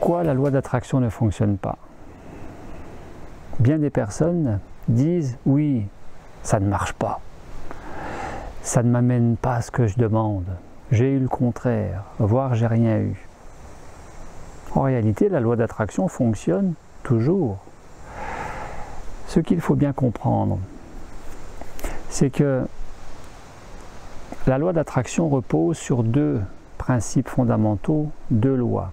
Pourquoi la loi d'attraction ne fonctionne pas? Bien des personnes disent « oui, ça ne marche pas, ça ne m'amène pas à ce que je demande, j'ai eu le contraire, voire j'ai rien eu ». En réalité, la loi d'attraction fonctionne toujours. Ce qu'il faut bien comprendre, c'est que la loi d'attraction repose sur deux principes fondamentaux, deux lois.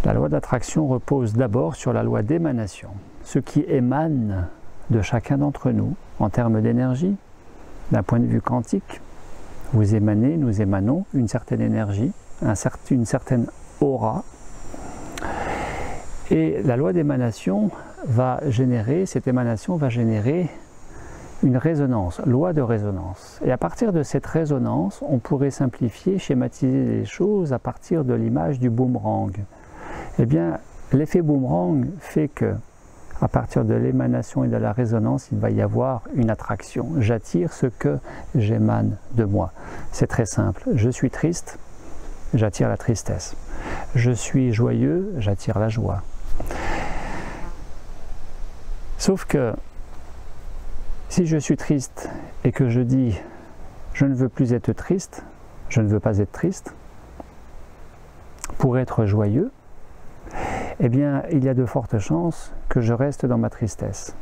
La loi d'attraction repose d'abord sur la loi d'émanation. Ce qui émane de chacun d'entre nous, en termes d'énergie, d'un point de vue quantique, vous émanez, nous émanons une certaine énergie, une certaine aura. Et la loi d'émanation va générer, cette émanation va générer une résonance, loi de résonance. Et à partir de cette résonance, on pourrait simplifier, schématiser les choses à partir de l'image du boomerang. Eh bien, l'effet boomerang fait que, à partir de l'émanation et de la résonance, il va y avoir une attraction. J'attire ce que j'émane de moi. C'est très simple. Je suis triste, j'attire la tristesse. Je suis joyeux, j'attire la joie. Sauf que, si je suis triste et que je dis « je ne veux plus être triste, je ne veux pas être triste », pour être joyeux, eh bien, il y a de fortes chances que je reste dans ma tristesse.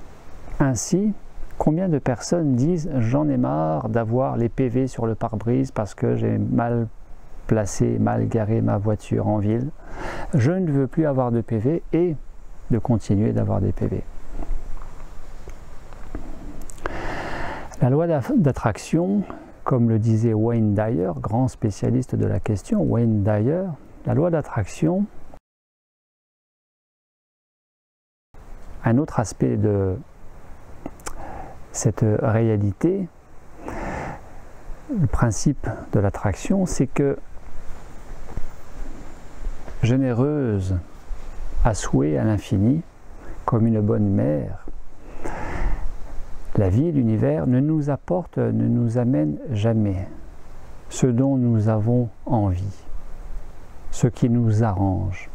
Ainsi, combien de personnes disent « j'en ai marre d'avoir les PV sur le pare-brise parce que j'ai mal placé, mal garé ma voiture en ville. Je ne veux plus avoir de PV et de continuer d'avoir des PV. » La loi d'attraction, comme le disait Wayne Dyer, grand spécialiste de la question, Wayne Dyer, la loi d'attraction, un autre aspect de cette réalité, le principe de l'attraction, c'est que généreuse à souhait, à l'infini, comme une bonne mère, la vie, l'univers ne nous apporte, ne nous amène jamais ce dont nous avons envie, ce qui nous arrange.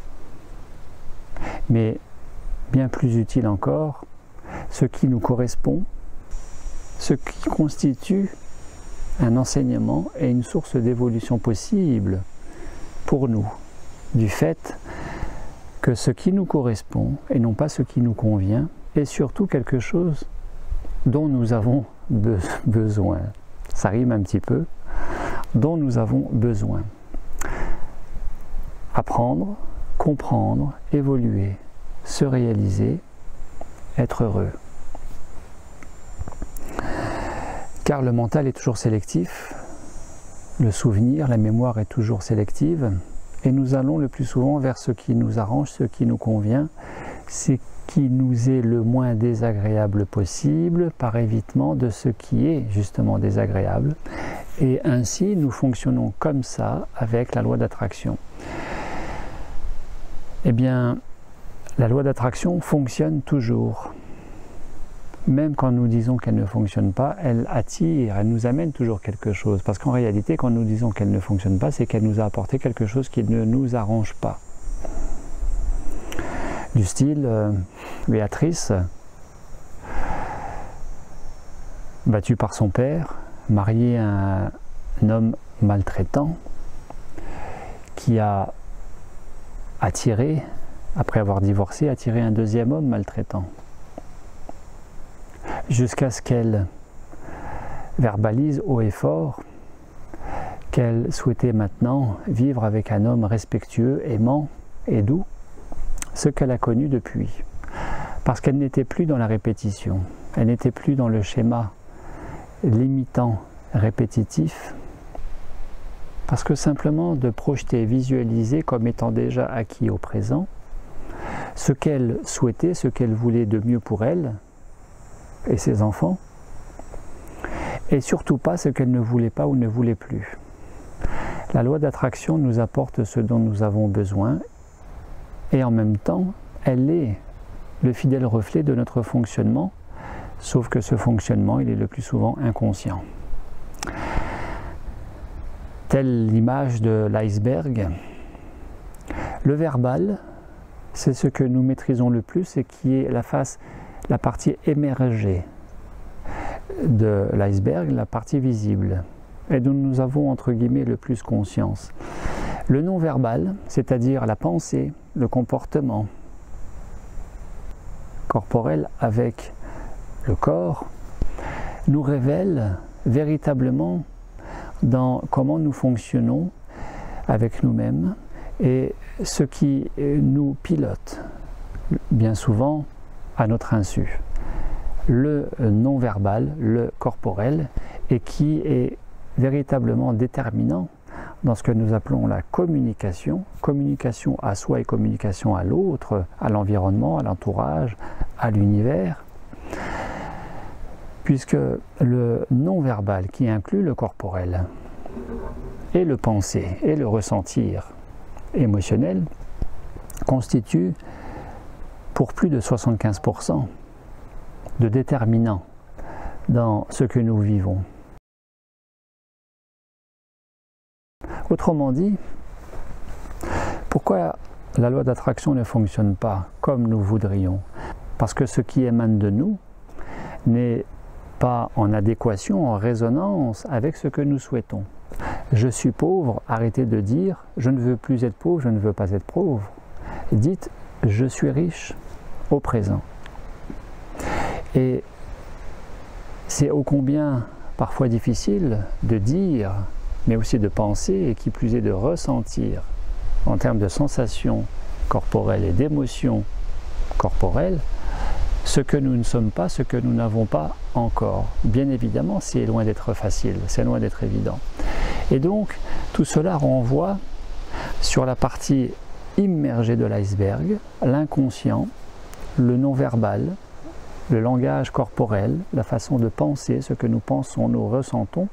Mais bien plus utile encore, ce qui nous correspond, ce qui constitue un enseignement et une source d'évolution possible pour nous, du fait que ce qui nous correspond et non pas ce qui nous convient est surtout quelque chose dont nous avons besoin. Ça rime un petit peu, dont nous avons besoin. Apprendre, comprendre, évoluer, se réaliser, être heureux. Car le mental est toujours sélectif, le souvenir, la mémoire est toujours sélective, et nous allons le plus souvent vers ce qui nous arrange, ce qui nous convient, ce qui nous est le moins désagréable possible, par évitement de ce qui est justement désagréable. Et ainsi, nous fonctionnons comme ça avec la loi d'attraction. Eh bien, la loi d'attraction fonctionne toujours. Même quand nous disons qu'elle ne fonctionne pas, elle attire, elle nous amène toujours quelque chose. Parce qu'en réalité, quand nous disons qu'elle ne fonctionne pas, c'est qu'elle nous a apporté quelque chose qui ne nous arrange pas. Du style, Béatrice, battue par son père, mariée à un homme maltraitant, qui a attiré, après avoir divorcé, attiré un deuxième homme maltraitant. Jusqu'à ce qu'elle verbalise haut et fort qu'elle souhaitait maintenant vivre avec un homme respectueux, aimant et doux, ce qu'elle a connu depuis. Parce qu'elle n'était plus dans la répétition, elle n'était plus dans le schéma limitant, répétitif, parce que simplement de projeter, visualiser comme étant déjà acquis au présent, ce qu'elle souhaitait, ce qu'elle voulait de mieux pour elle et ses enfants, et surtout pas ce qu'elle ne voulait pas ou ne voulait plus. La loi d'attraction nous apporte ce dont nous avons besoin, et en même temps, elle est le fidèle reflet de notre fonctionnement, sauf que ce fonctionnement, il est le plus souvent inconscient. Telle l'image de l'iceberg, Le verbal, c'est ce que nous maîtrisons le plus et qui est la partie émergée de l'iceberg, la partie visible, et dont nous avons entre guillemets le plus conscience. Le non-verbal, c'est-à-dire la pensée, le comportement corporel avec le corps, nous révèle véritablement dans comment nous fonctionnons avec nous-mêmes et ce qui nous pilote, bien souvent à notre insu. Le non-verbal, le corporel, et qui est véritablement déterminant dans ce que nous appelons la communication, communication à soi et communication à l'autre, à l'environnement, à l'entourage, à l'univers, puisque le non-verbal qui inclut le corporel et le penser et le ressentir émotionnel constitue pour plus de 75% de déterminants dans ce que nous vivons. Autrement dit, pourquoi la loi d'attraction ne fonctionne pas comme nous voudrions? Parce que ce qui émane de nous n'est pas en adéquation, en résonance avec ce que nous souhaitons. Je suis pauvre, arrêtez de dire je ne veux plus être pauvre, je ne veux pas être pauvre. Dites je suis riche au présent. Et c'est ô combien parfois difficile de dire, mais aussi de penser, et qui plus est de ressentir, en termes de sensations corporelles et d'émotions corporelles, ce que nous ne sommes pas, ce que nous n'avons pas encore. Bien évidemment, c'est loin d'être facile, c'est loin d'être évident. Et donc, tout cela renvoie sur la partie immergée de l'iceberg, l'inconscient, le non-verbal, le langage corporel, la façon de penser, ce que nous pensons, nous ressentons,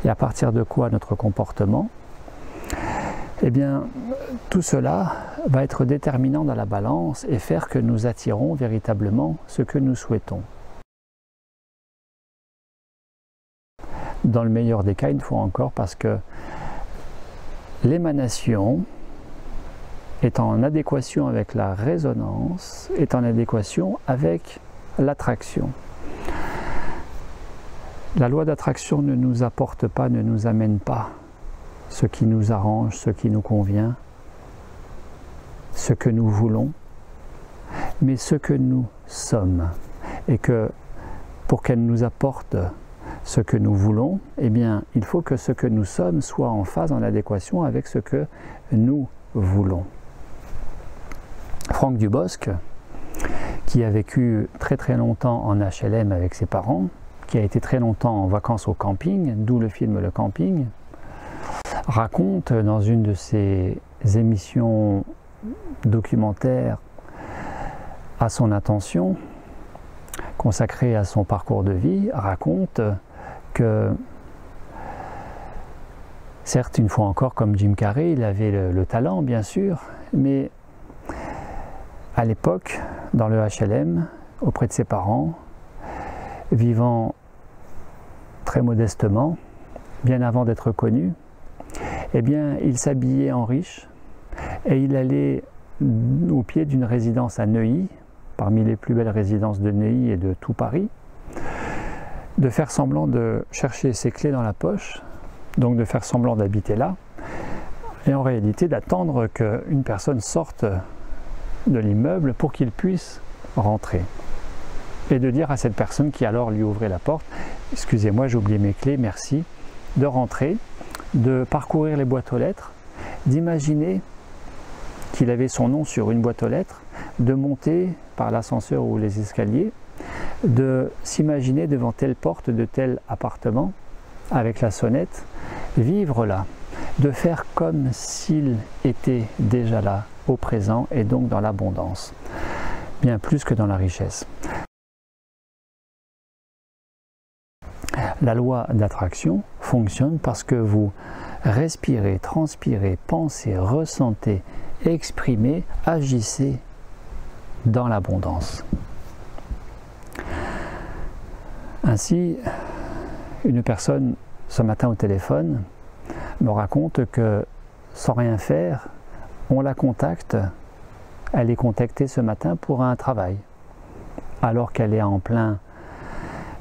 et à partir de quoi notre comportement, eh bien, tout cela va être déterminant dans la balance et faire que nous attirons véritablement ce que nous souhaitons. Dans le meilleur des cas, une fois encore, parce que l'émanation est en adéquation avec la résonance, est en adéquation avec l'attraction. La loi d'attraction ne nous apporte pas, ne nous amène pas ce qui nous arrange, ce qui nous convient, ce que nous voulons, mais ce que nous sommes. Et que pour qu'elle nous apporte ce que nous voulons, eh bien, il faut que ce que nous sommes soit en phase, en adéquation avec ce que nous voulons. Franck Dubosc, qui a vécu très très longtemps en HLM avec ses parents, qui a été très longtemps en vacances au camping, d'où le film Le Camping, raconte dans une de ses émissions documentaires à son attention, consacrée à son parcours de vie, raconte que, certes, une fois encore, comme Jim Carrey, il avait le talent, bien sûr, mais à l'époque, dans le HLM, auprès de ses parents, vivant très modestement, bien avant d'être connu, eh bien, il s'habillait en riche et il allait au pied d'une résidence à Neuilly, parmi les plus belles résidences de Neuilly et de tout Paris, de faire semblant de chercher ses clés dans la poche, donc de faire semblant d'habiter là, et en réalité d'attendre qu'une personne sorte de l'immeuble pour qu'il puisse rentrer. Et de dire à cette personne qui alors lui ouvrait la porte « Excusez-moi, j'ai oublié mes clés, merci », de rentrer, de parcourir les boîtes aux lettres, d'imaginer qu'il avait son nom sur une boîte aux lettres, de monter par l'ascenseur ou les escaliers, de s'imaginer devant telle porte de tel appartement, avec la sonnette, vivre là, de faire comme s'il était déjà là, au présent et donc dans l'abondance, bien plus que dans la richesse. La loi d'attraction fonctionne parce que vous respirez, transpirez, pensez, ressentez, exprimez, agissez dans l'abondance. Ainsi, une personne, ce matin au téléphone, me raconte que sans rien faire, on la contacte, elle est contactée ce matin pour un travail, alors qu'elle est en plein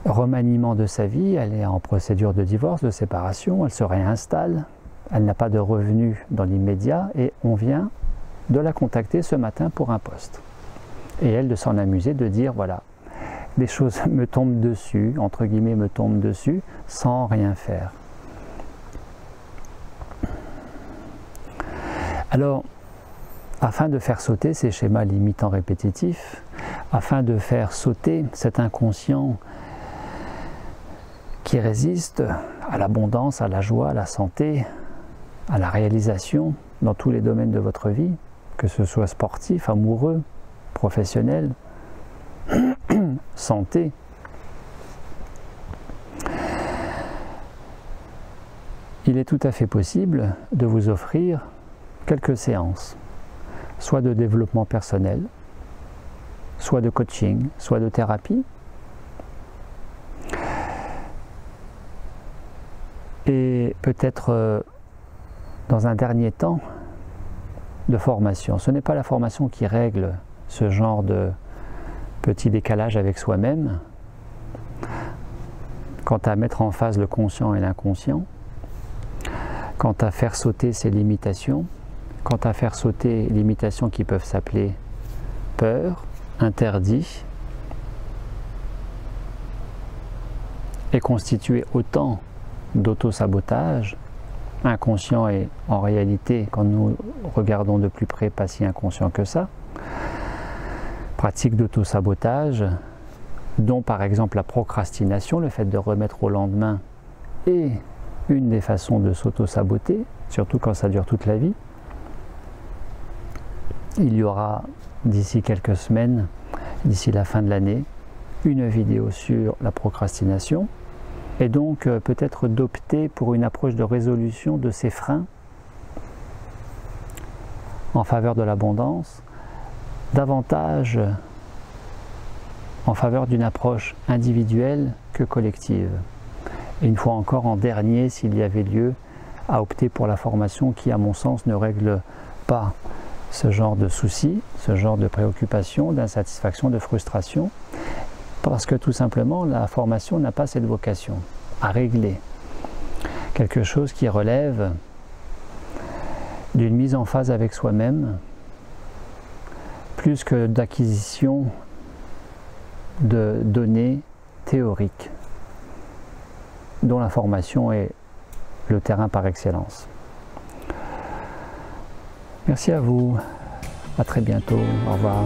remaniement de sa vie, elle est en procédure de divorce, de séparation, elle se réinstalle, elle n'a pas de revenus dans l'immédiat et on vient de la contacter ce matin pour un poste. Et elle de s'en amuser, de dire voilà, les choses me tombent dessus, entre guillemets me tombent dessus, sans rien faire. Alors, afin de faire sauter ces schémas limitants répétitifs, afin de faire sauter cet inconscient qui résiste à l'abondance, à la joie, à la santé, à la réalisation dans tous les domaines de votre vie, que ce soit sportif, amoureux, professionnel, santé. Il est tout à fait possible de vous offrir quelques séances, soit de développement personnel, soit de coaching, soit de thérapie. Et peut-être dans un dernier temps de formation. Ce n'est pas la formation qui règle ce genre de petit décalage avec soi-même, quant à mettre en phase le conscient et l'inconscient, quant à faire sauter ses limitations, quant à faire sauter les limitations qui peuvent s'appeler peur, interdit, et constituer autant d'auto-sabotage, inconscient et en réalité, quand nous regardons de plus près, pas si inconscient que ça, pratique d'auto-sabotage, dont par exemple la procrastination, le fait de remettre au lendemain, est une des façons de s'auto-saboter, surtout quand ça dure toute la vie. Il y aura d'ici quelques semaines, d'ici la fin de l'année, une vidéo sur la procrastination, et donc peut-être d'opter pour une approche de résolution de ces freins en faveur de l'abondance, davantage en faveur d'une approche individuelle que collective. Et une fois encore, en dernier, s'il y avait lieu à opter pour la formation qui, à mon sens, ne règle pas ce genre de soucis, ce genre de préoccupations, d'insatisfaction, de frustration, parce que tout simplement, la formation n'a pas cette vocation à régler quelque chose qui relève d'une mise en phase avec soi-même, plus que d'acquisition de données théoriques, dont la formation est le terrain par excellence. Merci à vous, à très bientôt, au revoir.